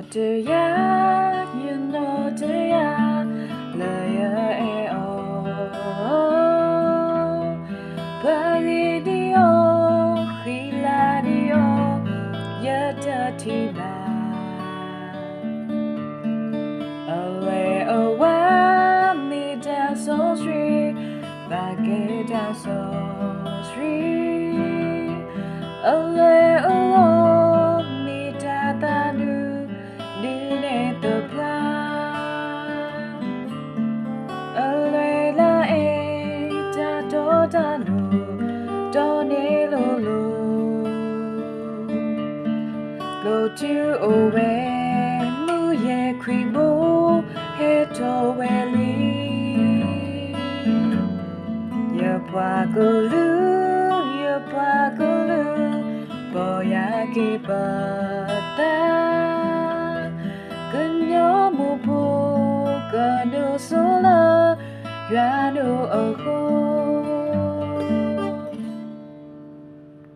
dear, you know dear, laya Paridio, Hilario, Yatatiba. Away, away, me down so sweet, back it down so sweet. Away, away, me down the new, didn't the plan. Away, la, da, do, da, no, don't go to away, muye krimo, heto weli. Ya pagulu, boya ki bata. Ganyo mo po, gano sola, yano ako.